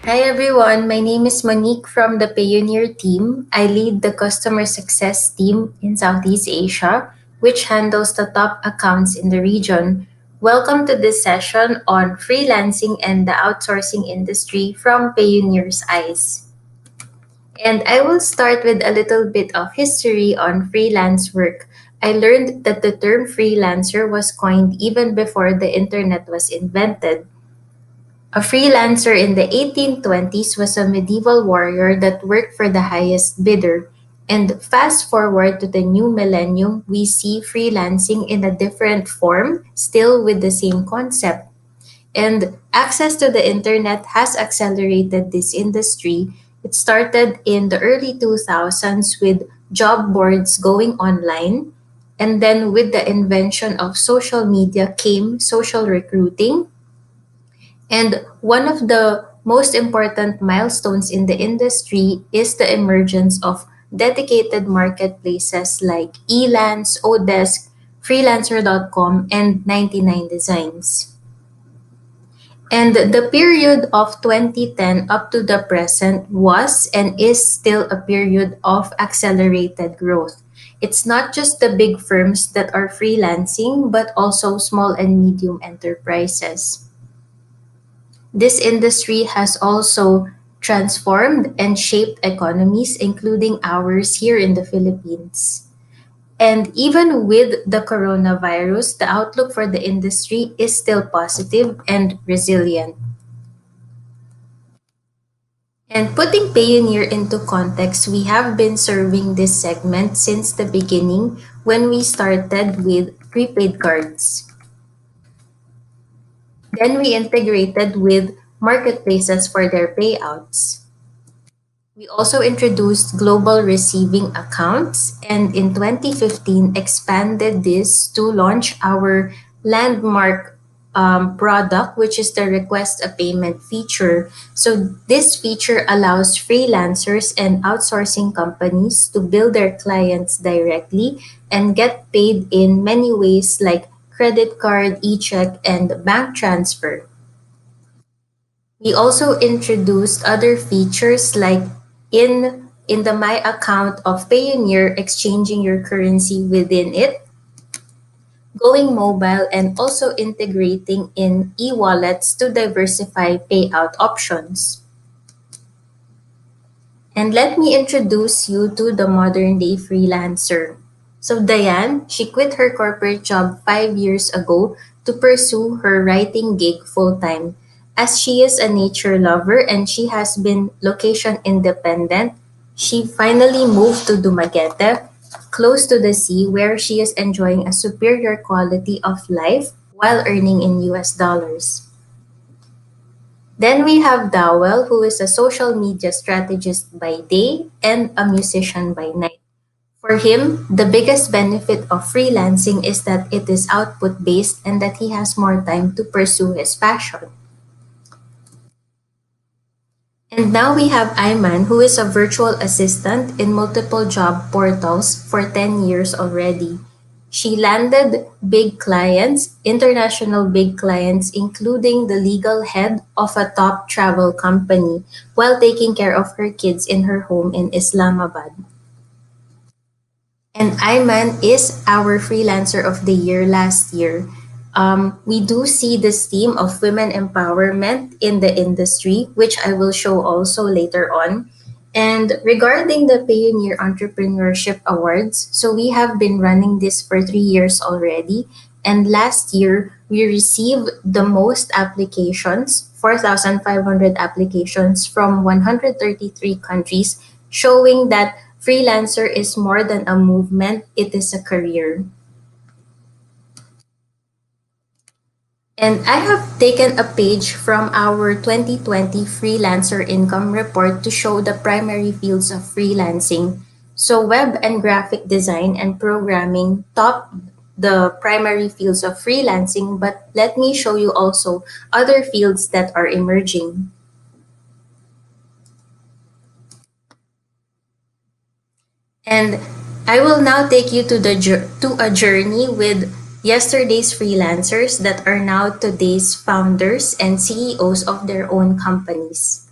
Hi everyone, my name is Monique from the Payoneer team. I lead the customer success team in Southeast Asia, which handles the top accounts in the region. Welcome to this session on freelancing and the outsourcing industry from Payoneer's eyes. And I will start with a little bit of history on freelance work. I learned that the term freelancer was coined even before the internet was invented. A freelancer in the 1820s was a medieval warrior that worked for the highest bidder. And fast forward to the new millennium, we see freelancing in a different form, still with the same concept. And access to the internet has accelerated this industry. It started in the early 2000s with job boards going online. And then with the invention of social media came social recruiting, and one of the most important milestones in the industry is the emergence of dedicated marketplaces like Elance, Odesk, Freelancer.com, and 99 Designs. And the period of 2010 up to the present was and is still a period of accelerated growth. It's not just the big firms that are freelancing, but also small and medium enterprises. This industry has also transformed and shaped economies, including ours here in the Philippines. And even with the coronavirus, the outlook for the industry is still positive and resilient. And putting Payoneer into context, we have been serving this segment since the beginning when we started with prepaid cards. Then we integrated with marketplaces for their payouts. We also introduced global receiving accounts and in 2015 expanded this to launch our landmark product, which is the request a payment feature. So, this feature allows freelancers and outsourcing companies to bill their clients directly and get paid in many ways like credit card, e check, and bank transfer. We also introduced other features like in the My Account of Payoneer, exchanging your currency within it, going mobile, and also integrating in e-wallets to diversify payout options. And let me introduce you to the modern day freelancer. So Diane, she quit her corporate job 5 years ago to pursue her writing gig full time. As she is a nature lover and she has been location independent, she finally moved to Dumaguete, close to the sea, where she is enjoying a superior quality of life while earning in US dollars. Then we have Dowell, who is a social media strategist by day and a musician by night. For him, the biggest benefit of freelancing is that it is output based and that he has more time to pursue his passion. And now we have Ayman, who is a virtual assistant in multiple job portals for 10 years already. She landed big clients, international big clients, including the legal head of a top travel company, while taking care of her kids in her home in Islamabad. And Ayman is our freelancer of the year last year. We do see this theme of women empowerment in the industry, which I will show also later on. And regarding the Payoneer Entrepreneurship Awards, so we have been running this for 3 years already. And last year, we received the most applications, 4,500 applications from 133 countries, showing that Freelancer is more than a movement, it is a career. And I have taken a page from our 2020 Freelancer Income Report to show the primary fields of freelancing. So, web and graphic design and programming top the primary fields of freelancing, but let me show you also other fields that are emerging. And I will now take you to a journey with yesterday's freelancers that are now today's founders and CEOs of their own companies.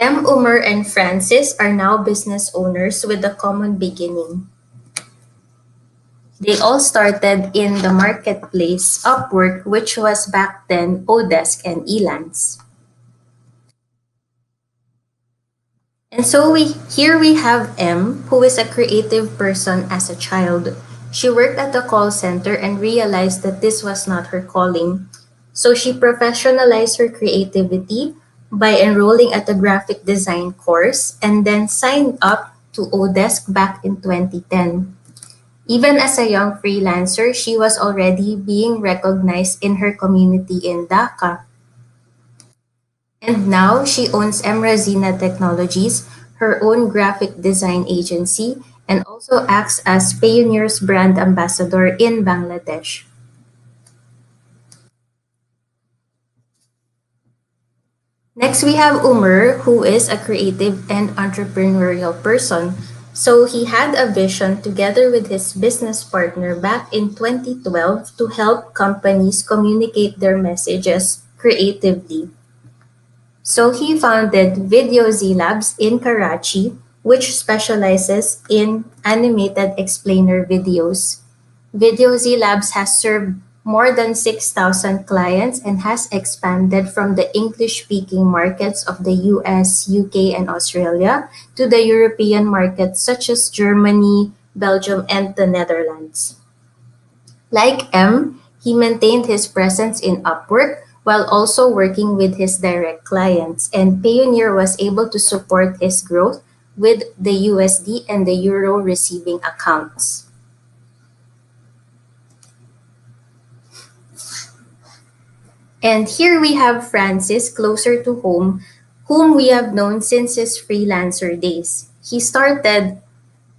Umar, and Francis are now business owners with a common beginning. They all started in the marketplace Upwork, which was back then Odesk and Elance. And so we have M, who is a creative person as a child. She worked at the call center and realized that this was not her calling. So she professionalized her creativity by enrolling at a graphic design course and then signed up to Odesk back in 2010. Even as a young freelancer, she was already being recognized in her community in Dhaka. And now she owns Emrazina Technologies, her own graphic design agency, and also acts as Payoneer's brand ambassador in Bangladesh. Next, we have Umar, who is a creative and entrepreneurial person. So he had a vision together with his business partner back in 2012 to help companies communicate their messages creatively. So he founded Video Z Labs in Karachi, which specializes in animated explainer videos. Video Z Labs has served more than 6,000 clients and has expanded from the English-speaking markets of the US, UK, and Australia to the European markets such as Germany, Belgium, and the Netherlands. Like M, he maintained his presence in Upwork while also working with his direct clients, and Payoneer was able to support his growth with the USD and the Euro receiving accounts. And here we have Francis closer to home, whom we have known since his freelancer days. He started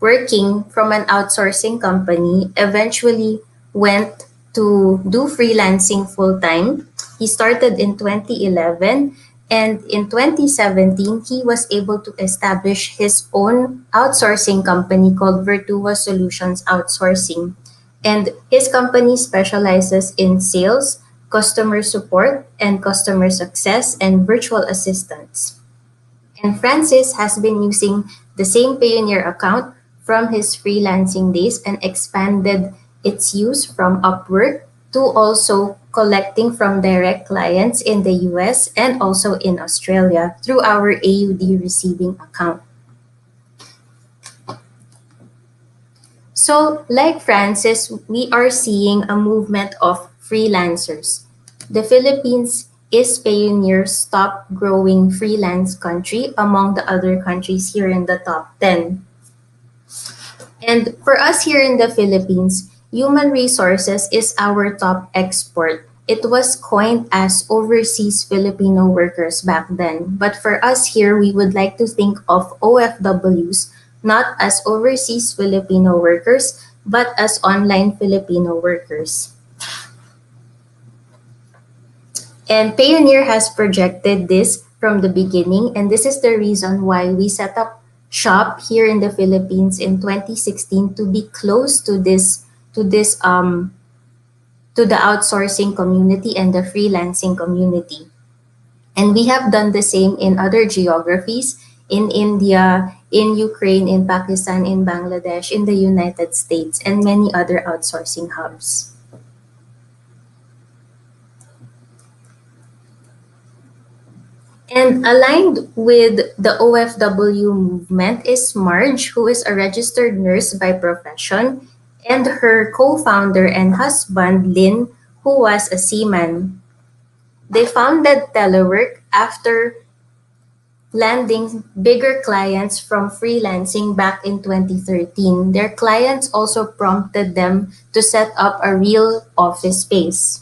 working from an outsourcing company, eventually went to do freelancing full time. He started in 2011, and in 2017 he was able to establish his own outsourcing company called Virtua Solutions Outsourcing. And his company specializes in sales, customer support, and customer success and virtual assistants. And Francis has been using the same Payoneer account from his freelancing days and expanded its use from Upwork to also collecting from direct clients in the US and also in Australia through our AUD receiving account. So, like Francis, we are seeing a movement of freelancers. The Philippines is Payoneer's top growing freelance country among the other countries here in the top 10. And for us here in the Philippines, human resources is our top export. It was coined as overseas Filipino workers back then. But for us here, we would like to think of OFWs not as overseas Filipino workers, but as online Filipino workers. And Payoneer has projected this from the beginning, and this is the reason why we set up shop here in the Philippines in 2016 to be close to the outsourcing community and the freelancing community. And we have done the same in other geographies in India, in Ukraine, in Pakistan, in Bangladesh, in the United States, and many other outsourcing hubs. And aligned with the OFW movement is Marge, who is a registered nurse by profession, and her co-founder and husband, Lynn, who was a seaman. They founded Telework after landing bigger clients from freelancing back in 2013. Their clients also prompted them to set up a real office space.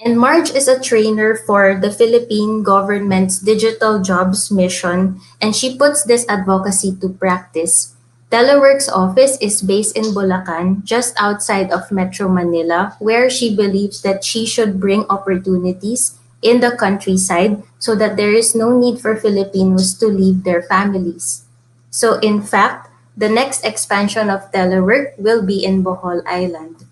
And Marge is a trainer for the Philippine government's digital jobs mission, and she puts this advocacy to practice. Telework's office is based in Bulacan, just outside of Metro Manila, where she believes that she should bring opportunities in the countryside so that there is no need for Filipinos to leave their families. So, in fact, the next expansion of Telework will be in Bohol Island.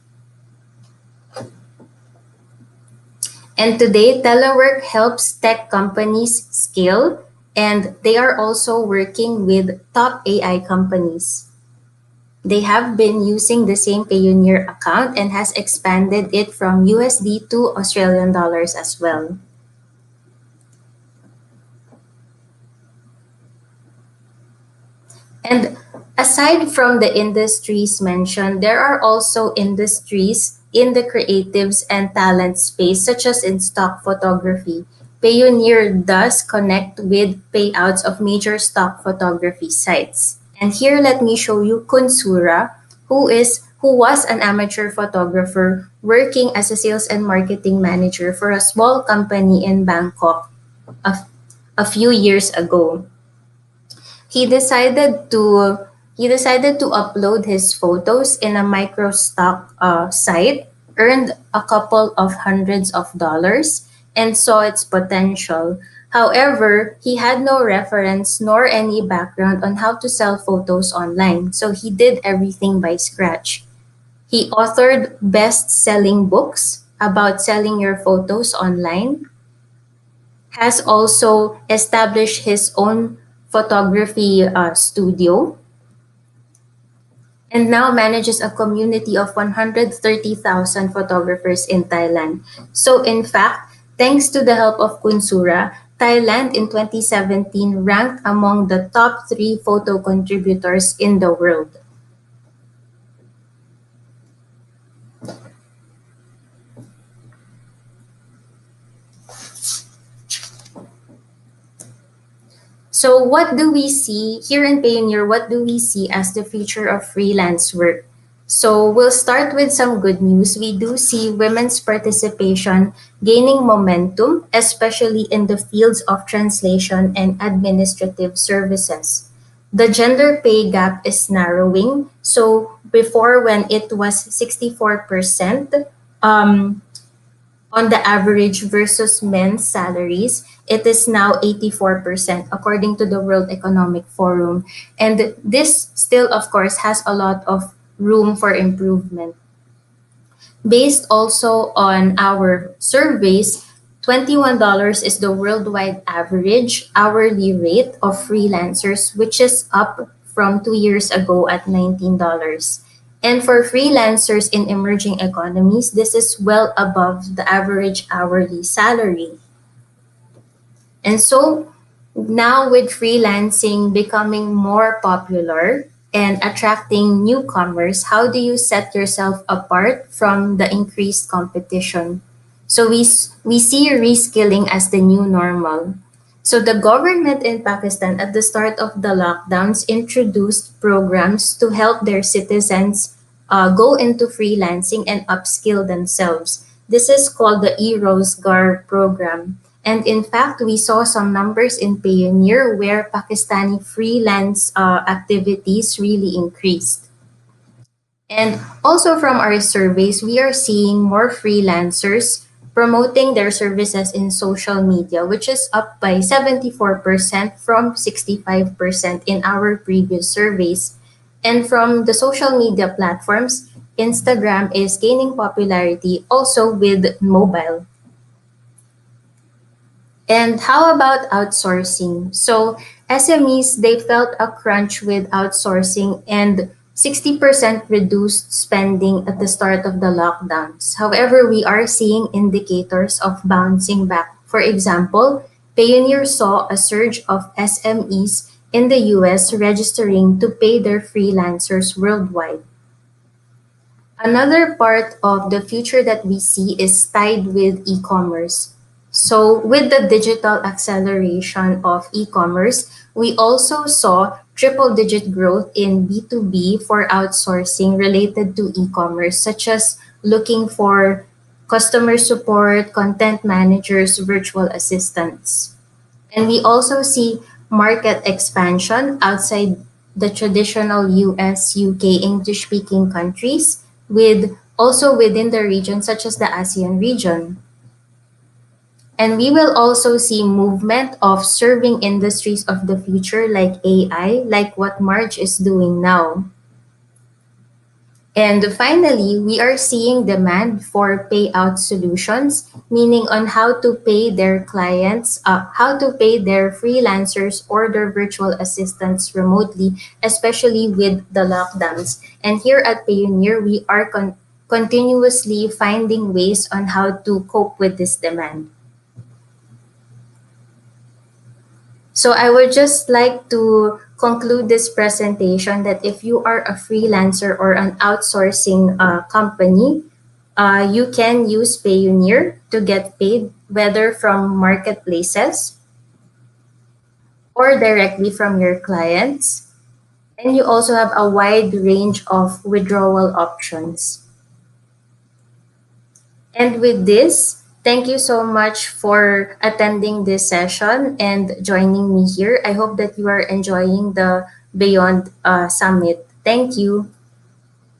And today, telework helps tech companies scale, and they are also working with top AI companies. They have been using the same Payoneer account and has expanded it from USD to Australian dollars as well. And aside from the industries mentioned, there are also industries in the creatives and talent space, such as in stock photography. Payoneer does connect with payouts of major stock photography sites. And here, let me show you Kunsura, who was an amateur photographer working as a sales and marketing manager for a small company in Bangkok a, a few years ago. He decided to he decided to upload his photos in a microstock site, earned a couple of hundreds of dollars, and saw its potential. However, he had no reference nor any background on how to sell photos online, so he did everything by scratch. He authored best-selling books about selling your photos online, has also established his own photography studio, and now manages a community of 130,000 photographers in Thailand. So, in fact, thanks to the help of Kunsura, Thailand in 2017 ranked among the top three photo contributors in the world. So, what do we see here in Payoneer? What do we see as the future of freelance work? So, we'll start with some good news. We do see women's participation gaining momentum, especially in the fields of translation and administrative services. The gender pay gap is narrowing. So, before, when it was 64%, um, on the average versus men's salaries, it is now 84% according to the World Economic Forum. And this still, of course, has a lot of room for improvement. Based also on our surveys, $21 is the worldwide average hourly rate of freelancers, which is up from 2 years ago at $19. And for freelancers in emerging economies, this is well above the average hourly salary. And so now, with freelancing becoming more popular and attracting newcomers, how do you set yourself apart from the increased competition? So we see reskilling as the new normal. So the government in Pakistan at the start of the lockdowns introduced programs to help their citizens go into freelancing and upskill themselves. This is called the e-Rozgar program. And in fact, we saw some numbers in Payoneer where Pakistani freelance activities really increased. And also from our surveys, we are seeing more freelancers promoting their services in social media, which is up by 74% from 65% in our previous surveys. And from the social media platforms, Instagram is gaining popularity also with mobile. And how about outsourcing? So SMEs, they felt a crunch with outsourcing and 60% reduced spending at the start of the lockdowns. However, we are seeing indicators of bouncing back. For example, Payoneer saw a surge of SMEs in the US registering to pay their freelancers worldwide. Another part of the future that we see is tied with e-commerce. So, with the digital acceleration of e-commerce, we also saw triple digit growth in B2B for outsourcing related to e-commerce, such as looking for customer support, content managers, virtual assistants. And we also see market expansion outside the traditional US, UK English speaking countries, with also within the region, such as the ASEAN region. And we will also see movement of serving industries of the future like AI, like what Marge is doing now. And finally, we are seeing demand for payout solutions, meaning on how to pay their clients, how to pay their freelancers or their virtual assistants remotely, especially with the lockdowns. And here at Payoneer, we are continuously finding ways on how to cope with this demand. So I would just like to conclude this presentation that if you are a freelancer or an outsourcing company, you can use Payoneer to get paid, whether from marketplaces or directly from your clients. And you also have a wide range of withdrawal options. And with this, thank you so much for attending this session and joining me here. I hope that you are enjoying the Beyond Summit. Thank you.